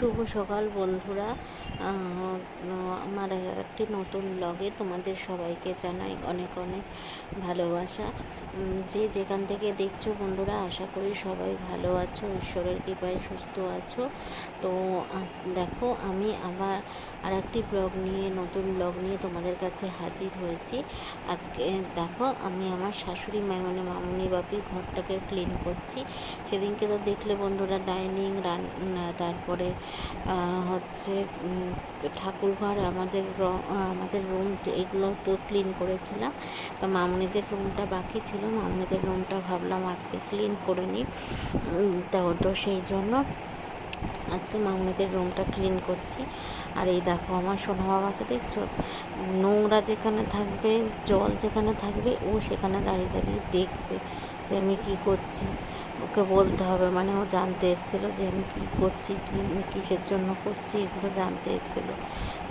শুভ সকাল বন্ধুরা। আমার একটি নতুন ব্লগে তোমাদের সবাইকে জানাই অনেক অনেক ভালোবাসা। যে যেখান থেকে দেখছো বন্ধুরা, আশা করি সবাই ভালো আছো, ঈশ্বরের কৃপায় সুস্থ আছো। তো দেখো, আমি আবার আর একটি নতুন ব্লগ নিয়ে তোমাদের কাছে হাজির হয়েছি। আজকে দেখো, আমি আমার শাশুড়ি মানে মামুনি বাপির ঘরটাকে ক্লিন করছি। সেদিনকে তো দেখলে বন্ধুরা, ডাইনিং তারপরে হচ্ছে ঠাকুরঘর, আমাদের রুম, এগুলো তো ক্লিন করেছিলাম। তো মামনিদের রুমটা বাকি ছিল, মামনিদের রুমটা ভাবলাম আজকে ক্লিন করে নিই। তো সেই জন্য আজকে মামনিদের রুমটা ক্লিন করছি। আর এই দেখো, আমার সোনা বাবাকে দেখছো, নোংরা যেখানে থাকবে, জল যেখানে থাকবে, ও সেখানে দাঁড়িয়ে দাঁড়িয়ে দেখবে যে আমি কী করছি। ওকে বলতে হবে, মানে ও জানতে এসেছিলো যে আমি কী করছি, কিসের জন্য করছি, এগুলো জানতে এসেছিলো।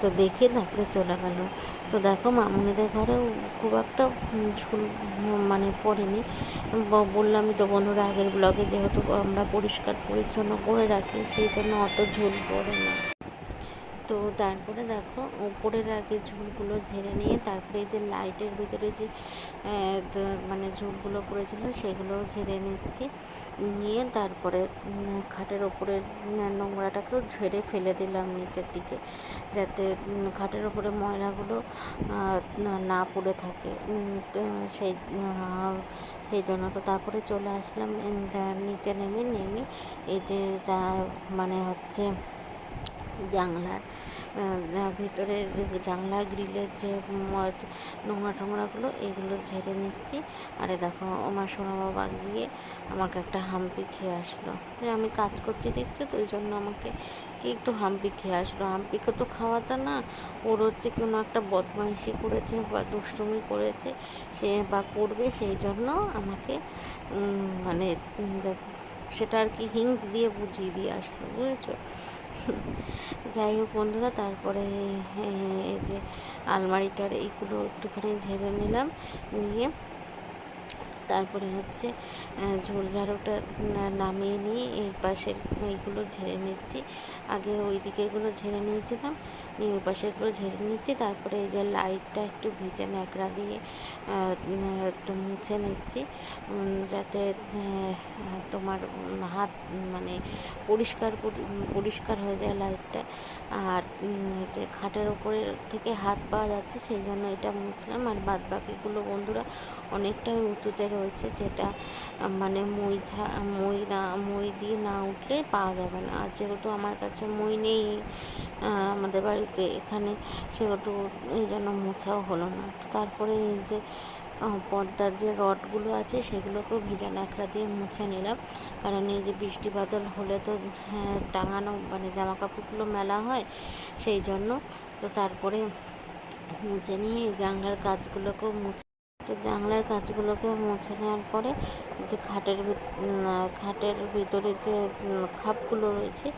তো দেখে তারপরে চলে গেল। তো দেখো, মামুনিদের ঘরেও খুব একটা ঝুল মানে পড়েনি। বললামই তো বন্ধুরা আগের ব্লগে, যেহেতু আমরা পরিষ্কার পরিচ্ছন্ন করে রাখি, সেই জন্য অত ঝুল পড়ে না। তো তারপরে দেখো, উপরের আগে ঝুলগুলো ঝেড়ে নিয়ে তারপরে এই যে লাইটের ভিতরে যে মানে ঝুলগুলো পড়েছিল সেগুলোও ঝেড়ে নিচ্ছি। নিয়ে তারপরে খাটের ওপরে নোংরাটাকেও ঝেড়ে ফেলে দিলাম নিচের দিকে, যাতে খাটের ওপরে ময়লাগুলো না পড়ে থাকে। সেই সেই জন্য তো তারপরে চলে আসলাম নিচে নেমে এই যে মানে হচ্ছে জানলার ভিতরে জানলা গ্রিলের যে নোংরা টোংরাগুলো, এগুলো ঝেড়ে নিচ্ছি। আরে দেখো, আমার সোনা বাবা গিয়ে আমাকে একটা হাম্পি খেয়ে আসলো। যে আমি কাজ করছি দেখছি, তো ওই জন্য আমাকে কি একটু হাম্পি খেয়ে আসলো। হাম্পিকে তো খাওয়াটা না, ওর হচ্ছে কোনো একটা বদমাইশি করেছে বা দুষ্টুমি করেছে সে বা করবে, সেই জন্য আমাকে মানে সেটা আর কি হিংস দিয়ে বুঝিয়ে দিয়ে আসলো, বুঝেছো। যাই হোক বন্ধুরা, তারপরে এই যে আলমারিটার এইগুলো একটুখানি ঝেড়ে নিলাম। নিয়ে তারপরে হচ্ছে ঝোল ঝাড়ুটা নামিয়ে নিয়ে এই পাশের এইগুলো ঝেড়ে নিচ্ছি। আগে ওই দিকেরগুলো ঝেড়ে নিয়েছিলাম, নিয়ে ওই পাশেরগুলো ঝেড়ে নিচ্ছি। তারপরে এই যে লাইটটা একটু ভিজে ন্যাকড়া দিয়ে একটু মুছে নিচ্ছি, যাতে তোমার হাত মানে পরিষ্কার হয়ে যায় লাইটটা। আর যে খাটের ওপরে থেকে হাত পাওয়া যাচ্ছে, সেই জন্য এটা মুছলাম। আর বাদ বাকিগুলো বন্ধুরা অনেকটাই উঁচুতে রয়েছে, যেটা মানে মই দিয়ে না উঠলে পাওয়া যাবে না। আর যেহেতু আমার কাছে মই নেই আমাদের বাড়িতে এখানে, সেহেতু এই জন্য মোছাও হলো না। তো তারপরে এই যে পর্দার যে রডগুলো আছে, সেগুলোকেও ভিজা ন্যাকড়া দিয়ে মুছে নিলাম। কারণ এই যে বৃষ্টি বাদল হলে তো টাঙানো মানে জামা কাপড়গুলো মেলা হয়, সেই জন্য। তো তারপরে মুছে নিয়ে জানলার কাজগুলোকেও তো জানলার কাজগুলোকে মুছে নেওয়ার পরে যে খাটের ভিতরে যে খাপগুলো রয়েছে,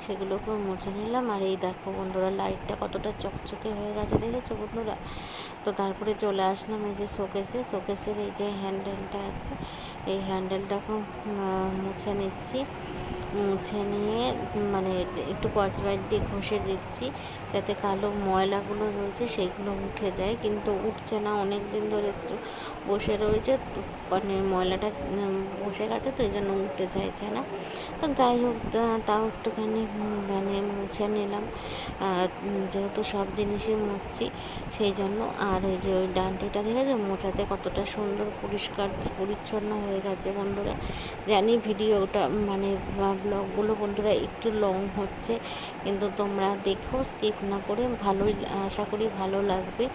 সেগুলোকেও মুছে নিলাম। আর এই দেখো বন্ধুরা, লাইটটা কতটা চকচকে হয়ে গেছে, দেখেছো বন্ধুরা। তো তারপরে চলে আসলাম এই যে শোকেসের এই যে হ্যান্ডেলটা আছে, এই হ্যান্ডেলটাকেও মুছে নিচ্ছি। মুছে নিয়ে মানে একটু স্কচব্রাইট দিয়ে ঘষে দিচ্ছি, যাতে কালো ময়লাগুলো রয়েছে সেইগুলো উঠে যায়, কিন্তু উঠছে না। অনেক দিন ধরে বসে রয়েছে, মানে ময়লাটা বসে গেছে, তো এই জন্য উঠতে চাইছে না। তো যাই হোক, তাও একটুখানি মানে মুছে নিলাম, যেহেতু সব জিনিসই মুছছি সেই জন্য। আর ওই যে ওই ডান্ডিটা দেখেছো মোছাতে কতটা সুন্দর পরিষ্কার পরিচ্ছন্ন হয়ে গেছে বন্ধুরা। জানি ভিডিওটা মানে ব্লগগুলো বন্ধুরা একটু লং হচ্ছে, কিন্তু তোমরা দেখো স্কিপ না করে, ভালোই আশা করি ভালো লাগবে।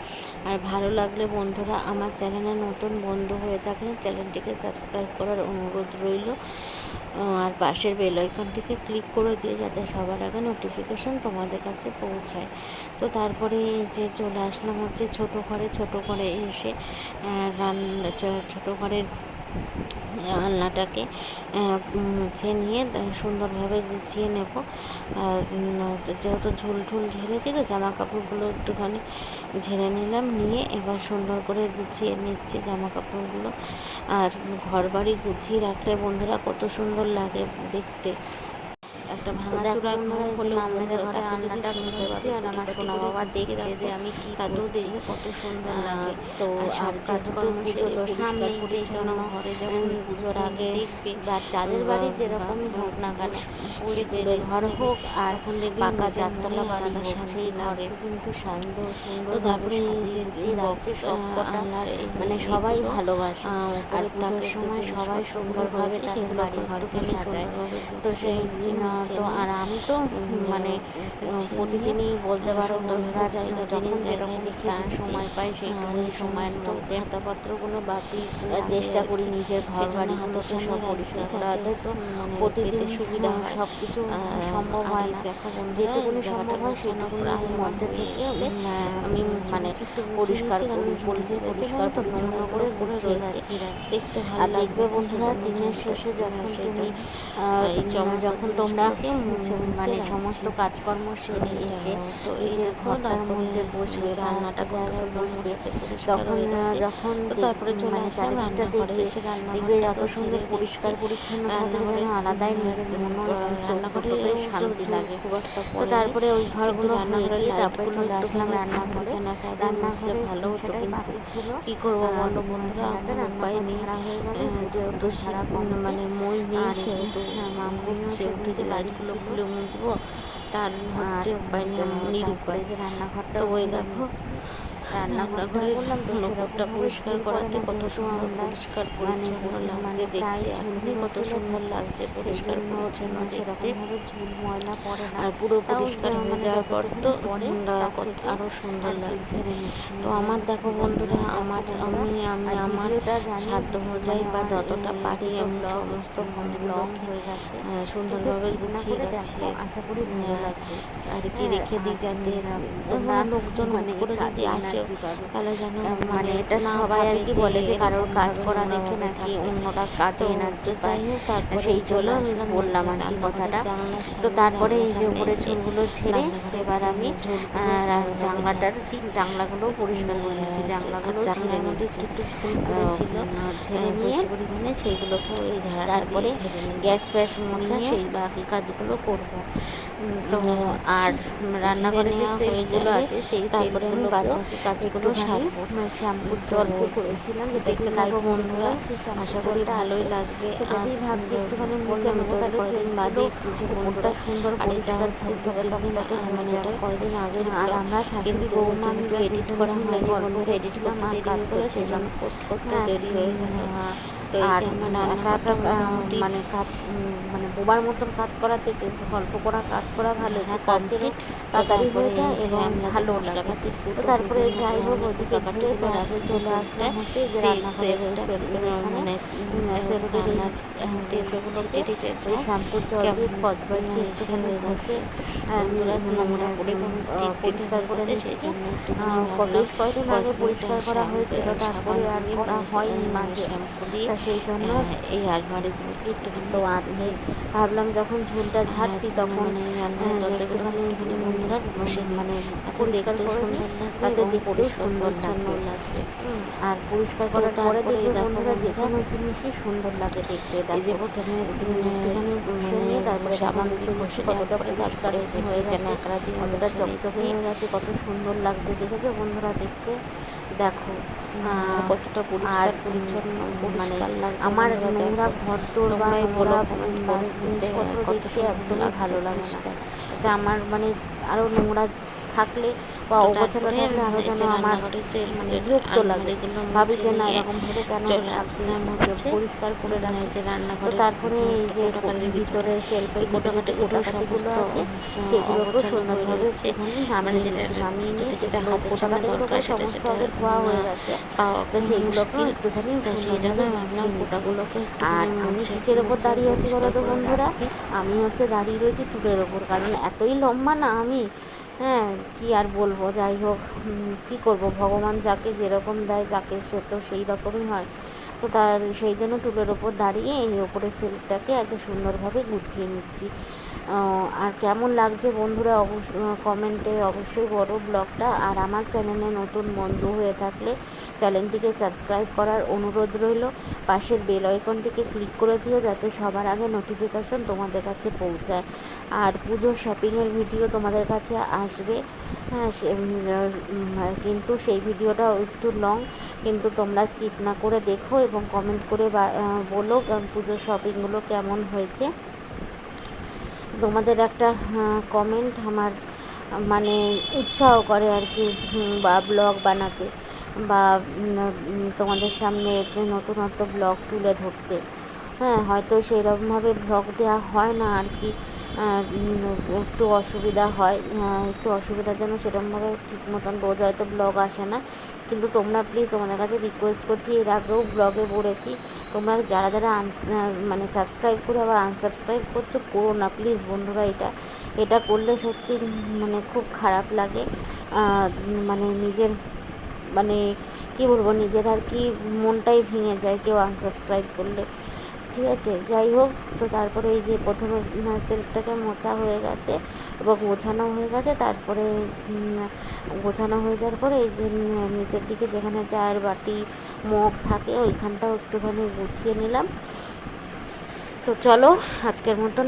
আর ভালো লাগলে বন্ধুরা, আমার চ্যানেলে নতুন বন্ধু হয়ে থাকলে চ্যানেলটিকে সাবস্ক্রাইব করার অনুরোধ রইল। আর পাশের বেল আইকনটিকে ক্লিক করে দিয়ে, যাতে সবার আগে নোটিফিকেশন তোমাদের কাছে পৌঁছায়। তো তারপরে যে চলে আসলাম হচ্ছে ছোটো ঘরে এসে ছোটো ঘরের আলনাটাকে মুছে নিয়ে সুন্দরভাবে গুছিয়ে নেব। যেহেতু ঝুল ঝেড়েছি, তো জামা কাপড়গুলো একটুখানি ঝেড়ে নিলাম। নিয়ে এবার সুন্দর করে গুছিয়ে নিচ্ছি জামা কাপড়গুলো। আর ঘর বাড়ি গুছিয়ে রাখলে বন্ধুরা কত সুন্দর লাগে দেখতে। একটা তো দেখো ভাঙাচোরা বন্ধুরা, ঘর এই যে হলেও মামনিদের ঘরে তাকে যদি রান্নাটা করছি, আর আমার সোনা বাবা দেখছে যে আমি কি তাতেও করছি। দেখবে কত সুন্দর লাগে। তো সব আর যেহেতু কাজকর্ম পুজো সেরে তো পরিষ্কার সামনেই, সেই পরিচ্ছন্ন জন্য ঘরে যখন পুজোর আগে দেখবে বা যাদের বাড়ি যেরকমই হোক না কেন, সে কুড়ে ঘর হোক আর তখন দেখবে পাকা নিজের চারতলা মনে বাড়ি আলাদা হোক, শান্তি সেই লাগে। ঘরকে কিন্তু তো সুন্দরভাবে তারপরে এই সাজিয়ে যে গুছিয়ে রাখতে বক্স সব কটা আনলার মানে সবাই এগুলো ভালোবাসে। আর উপরের পুজোর তাকের যে সময় সবাই জিনিসপত্রগুলো সুন্দরভাবে রয়েছে তাদের সেগুলোকে বাড়ি ঘরকে একটুখানি সাজায়। সুন্দরভাবে তো গুছিয়ে সেই নিচ্ছি, মুছে তো নিয়ে আর আমি তো মানে গুছিয়ে নিয়ে প্রতিদিনই বলতে পারো সুন্দরভাবে বন্ধুরা, জায়গা যখন জায়গায় যেরকম রেখে দিচ্ছি। সময় পাই আর সেইটুকুনি এই সময়ের সমস্ত মধ্যে খাতাপত্রগুলো বাকি চেষ্টা আর করি কি, নিজের ঘর সেই জন্য হাতের বাড়িগুলোকে সামনে সব রাখছি পরিষ্কার করা। যাতে হয়তো মানে প্রতিদিন পেতে সুবিধা হয়। সব কিছু সম্ভব আর হয় এই না, দেখো বন্ধুরা, এই যেটুকুনি জায়গাটা সম্ভব হয় গোছানো সেইটুকুনির প্রায় আমার মধ্যে হয়ে থেকে এসছে। আমি মুছে মানে মুছে একটু গুছিয়ে পরিষ্কার দিচ্ছি, কারণ করি, ঝুল ঝেড়েছে পরিষ্কার জানো তো, পরিচ্ছন্ন নোংরাগুলো করে পড়ে গুছিয়ে রয়েছে, গাছিয়ে রাখি। দেখতে ভালো আর লাগবে দেখবে না, বন্ধুরা, সেজন্য দিনের ঝুলটা শেষে যখন সেই তুমি জন্য এই সমস্ত তোমরা জিনিসগুলোকে মুছে মুছে মানে রাখছি। সমস্ত কাজকর্ম সেরে এসে তো এই নিজের দেখো, ঘরটার তারপরে মধ্যে বসবে বা জানলাটা একটা কত জায়গায় সুন্দর বসবে, মোছাতে পরিষ্কার তখন হয়ে গেছে। যখন তো তারপরে চলে মানে আসলাম চারিদিকটা রান্নাঘরে, দেখবে, এসে দেখবে এত রান্নাঘরটাও সুন্দর ঝেড়ে নিচ্ছি। পরিষ্কার পরিচ্ছন্ন থাকলে যেন রান্নাঘরে আলাদাই নিজের মনও এবং চোখ দুটোতেই রান্নাঘরেও শান্তি ঝুল লাগে। খুব একটা তো পড়েনি, তারপরে ওই কিন্তু ঘরগুলো হয়ে রান্নাঘরের গিয়ে তারপরে লাইটগুলো চলে আসলাম একটুখানি রান্নাঘরে। বিছানা দিয়ে মুছলে রান্নাঘরে ভালো হতো, সেটাই কিন্তু বাকি ছিল। কি করবো বলো বন্ধুরা, ঝাড়াটা আমার উপায় রান্নাঘর নেই। ঝাড়া হয়ে গেল, যেহেতু ঝাড়া কমপ্লিট। মানে মই নেই, আর এই যে সেহেতু মামনিও সে উঠে সেদিনকে যে বাড়ি লাইটগুলো ছিল। খুলে মুছবো, তার আর হচ্ছে উপায় নেই, তারপরে নিরুপায়। যে তো রান্নাঘরটাও ওই ঝেড়ে দেখো, নিচ্ছি। রান্নাঘরটা রান্নাঘরের বললাম তো ওপরটা সেরকমভাবে পরিষ্কার ঝুল পড়ে করাতে না, কত যেহেতু সুন্দর আমরা পরিষ্কার মানে পরিচ্ছন্ন লাগছে মানে প্রায় দেখতে, এখনই ঝুলগুলো কত ফেলে সুন্দর থাকি, লাগছে সেই পরিষ্কার জন্য পরিচ্ছন্ন দেখতে। সেরকমভাবে ঝুল ময়লা পড়ে না। আর পুরো তাও পরিষ্কার হয়ে মানে যাওয়ার পর তো যতটুকুনি পড়ে তার থেকে আরো সুন্দর আর কি লাগছে। ঝেড়ে নিচ্ছি। তো আমার দেখো বন্ধুরা, দেখো বন্ধুরা, আমি আর আমার ভিডিওটা জানি সাধ্য অনুযায়ী মানে বা আমার যতটা পারি দুটো আমি ব্লগ সমস্ত মানে লং ঘরগুলোকে হয়ে যাচ্ছে, কিন্তু সুন্দরভাবে স্কিপ না গুছিয়ে করে দেখো, গাছিয়ে আশা করি ভালো লাগবে। আর কি হ্যাঁ, রেখে দিই, আর যাতে তোমরা কোনো লোকজন হুট মানে করে যদি কাজে আসে, এনার্জি পাবে। তাহলে যেন মানে এটা না সবাই আর ভাবে কি যে বলে যে কারোর কাজ এরকমভাবে করা দেখে নোংরাভাবে নাকি থাকে। অন্যরা কাজে তো এনার্জি তো পায়, যাই হোক, তারপরে সেই জন্য চলে আমি আসলাম এই বললাম যে আর কি রান্নাঘরের কথাটা। জানলার তো সামনে, তারপরে জানলার এই যে সামনে উপরে এসে ঝুলগুলো ঝেড়ে রান্নাঘরের এবার যে আমি ঝুলগুলো ভালোভাবে জানলাটার ঝাড়ছি। জানলাগুলো পরিষ্কার করে নিচ্ছি, আর জানলাগুলো ঝেড়ে জানলার মধ্যে নিচ্ছি। একটু একটু ঝুল পড়েছিল ঝেড়ে নিয়ে বেশি পরিমাণে, সেইগুলোকেও এই ঝাড়াটা দিয়ে তারপরে ঝেড়ে নিলাম। গ্যাস ফ্যাস মোছা, নিয়ে সেই বাকি কাজগুলো করব। তো আর ঝেড়ে রান্নাঘরে যে নেওয়া হয়ে সেলফগুলো গেলে আছে সেই তারপরে আমি বাদ সেলফগুলোকেও বাকি কাজগুলো একটুখানি সারবো। শ্যাম্পুর তো জল যে করেছিলাম, যেটা দেখতে দিয়ে থাকো লাইট বন্ধুরা, মুছেছিলাম, সেই শ্যাম্পুর আশা করি জলটা ভালোই আছে, লাগবে। সেটা আর দিয়ে ভাবছি একটুখানি মুছে বললাম নেবো, তো, তাহলে কয়দিন সেলফগুলো বাদেই পুজো ওপরটা বন্ধুরা। সুন্দর আর এটা পরিষ্কার হচ্ছে ঝকঝকে 2-3 দিন, তকতকে হয়ে মানে এটা যাবে। কয়দিন আগের আর ব্লগ, আমরা শাশুড়ি কিন্তু বৌমা যেহেতু মিলে এডিট দুজনে করা মিলে হয়নি গল্প বন্ধুরা, এডিট করছিলাম করতে আর দেরি কাজ হয়ে গেলো, সেই করছিলাম। জন্য পোস্ট করতেও হ্যাঁ, দেরি হয়ে গেল। তো এই আর যে আমার একা রান্নাঘরটা একা মোটামুটি মানে কাজ মানে বোবার মতন কাজ করার থেকে গল্প করা কাজ করা ভালো, ঝাড়া একটু কাজেরও কমপ্লিট। তো তাড়াতাড়ি তারপরে হয়ে যায় এই যে এবং আমরা যে ভালো লাগে। মশলাপাতির তো কুটো, তারপরে বিভিন্ন যাই হোক ধরনের ওইদিকে ঝেড়ে কুটাকাটিগুলো তারপরে রাখছি চলে সেলফটা, আসলাম হচ্ছে এই যে সেই রান্নাঘরের এই সেলফটা সেলফের এখানে মানে সেলফের এই রান্নার সেগুলোকে ছিটে টিটে ওই যায়, শ্যাম্পুর জল দিয়ে কেমন স্কচ ব্রাইট দিয়ে ইসে একটুখানি হয়ে ঘষে গেছে বন্ধুরা, নোংরা করে কেমন চিটচিটে পরিষ্কার হয়ে করে গেছে, সেই নিচ্ছি। জন্য একটুখানি ভাবলাম বেশ কয়েকদিন আগে পরিষ্কার করা হয়েছিল, তারপরে সাবান আর দিয়ে করা হয়নি মাঝে, শ্যাম্পু দিয়ে তা সেই জন্য এই আলমারিগুলোকে একটুখানি তো আজকে ভাবলাম যখন ঝুলটা ঝাড়ছি তখন মানে এই আলমারির দরজাগুলোকে একটুখানি বন্ধুরা ঘষে দিই, মানে তাতে পরিষ্কার দেখতেও করে নিই, সুন্দর লাগবে তাতে এবং দেখতেও পরিষ্কার সুন্দর পরিচ্ছন্ন লাগবে। লাগবে। আর পরিষ্কার তো করার পরে তারপরে দেখবে দেখো বন্ধুরা, যে বন্ধুরা, কোনো জিনিসই সুন্দর লাগে দেখতে। এই যে দেখো প্রথমে একটুখানি ঘষে নিয়ে তারপরে দেখো সাবান মুছে দিয়ে দিচ্ছি, ঘষে নেওয়ার কতটা পরে পরিষ্কার তারপরে যে হয়ে ভেজা গেছে, ন্যাকড়া দিয়ে কতটা মুছে চকচকে নিচ্ছি। হয়ে গেছে, কত সুন্দর লাগছে দেখেছো বন্ধুরা দেখতে। দেখো কতটা আর পরিষ্কার পরিচ্ছন্ন মানে পরিষ্কার লাগছে আমার বন্ধুরা, নোংরা দেখো ঘরদোর বা তোমরাই বলো নোংরা কমেন্ট বা করে যে জিনিসপত্র কত দেখতে সুন্দর একদমই লাগছে ভালো লাগে না। পরিষ্কার। এটা আমার মানে আরও নোংরা থাকলে বা তো অগোছালো তারপরে থাকলে আরও এই যেন যে আমার রান্নাঘরের মানে সেলফের বিরক্ত লাগে, আলমারিগুলো ভাবি মুছে যে না নিয়ে এরকমভাবে কেন চলে থাকবে, আসলাম হচ্ছে পরিষ্কার করে রাখি। যে তো রান্নাঘরের তারপরে এই যে কোটাকাটির ভিতরে, ভিতরে সেলফের এই ভিতরে যে কোটাকাটিগুলো কোটাকাটিগুলো সমস্ত আছে সেগুলোকেও অগোছালো হয়ে সুন্দরভাবে রয়েছে, একটুখানি মানে নামিয়ে যেটা নিচ্ছি, নামিয়ে নিয়ে যেটা যেটা সেগুলো হাতের সামনে কোটাকাটিগুলোকে দরকার সেটা সমস্ত সেটা আগে ধোয়া হয়ে গেছে, পাওয়া তো সেইগুলোকেও মুশকিল। একটুখানি তো সেই জন্য সুন্দরভাবে ভাবলাম গুছিয়ে নিচ্ছি। কোটাগুলোকে আর একটুখানি আমি মুছে কিসের ওপর মুছে দাঁড়িয়ে আছি বলো পরিষ্কার তো করে বন্ধুরা? রাখি। আমি হচ্ছে দাঁড়িয়ে রয়েছি টুলের ওপর, কারণ এতই লম্বা না আমি, হ্যাঁ কি আর বলবো। যাই হোক, কী করবো, ভগবান যাকে যেরকম দেয় তাকে সে তো সেই রকমই হয়। তো তার সেই জন্য টুলের ওপর দাঁড়িয়ে এই ওপরের সেলফটাকে আগে সুন্দরভাবে গুছিয়ে নিচ্ছি। আর কেমন লাগছে বন্ধুরা কমেন্টে অবশ্যই বড় ব্লগটা। আর আমার চ্যানেলে নতুন বন্ধু হয়ে থাকলে চ্যানেলটিকে সাবস্ক্রাইব করার অনুরোধ রইল। পাশের বেল আইকনটিকে ক্লিক করে দিও যাতে সবার আগে নোটিফিকেশন তোমাদের কাছে পৌঁছায়। আর পুজোর শপিংয়ের ভিডিও তোমাদের কাছে আসবে। হ্যাঁ, কিন্তু সেই ভিডিওটা একটু লং, কিন্তু তোমরা স্কিপ না করে দেখো এবং কমেন্ট করে বলো পুজোর শপিংগুলো কেমন হয়েছে। তোমাদের একটা কমেন্ট আমার মানে উৎসাহ করে আর কি, বা ব্লগ বানাতে, বা তোমাদের সামনে নতুনত্ব ব্লগ তুলে ধরতে। হ্যাঁ, হয়তো সেইরকমভাবে ব্লগ দেওয়া হয় না আর কি, একটু অসুবিধা হয়, একটু অসুবিধার জন্য সেরকমভাবে ঠিক মতন রোজ হয়তো ব্লগ আসে না। কিন্তু তোমরা প্লিজ, তোমাদের কাছে রিকোয়েস্ট করছি, এর আগেও ব্লগে বলেছি, তোমরা যারা যারা মানে সাবস্ক্রাইব করে আবার আনসাবস্ক্রাইব করছো, করো না প্লিজ বন্ধুরা। এটা করলে সত্যি মানে খুব খারাপ লাগে, মানে নিজের মানে কী বলবো, নিজের আর কি মনটাই ভেঙে যায় কেউ আনসাবস্ক্রাইব করলে। ঠিক আছে, যাই হোক। তো তারপরে এই যে প্রথমে সেলফটাকে মোছা হয়ে গেছে এবং গোছানো হয়ে গেছে। তারপরে গোছানো হয়ে যাওয়ার পরে এই যে নিচের দিকে যেখানে চায়ের বাটি মগ থাকে ওইখানটাও একটুখানি গুছিয়ে নিলাম। তো চলো আজকের মতন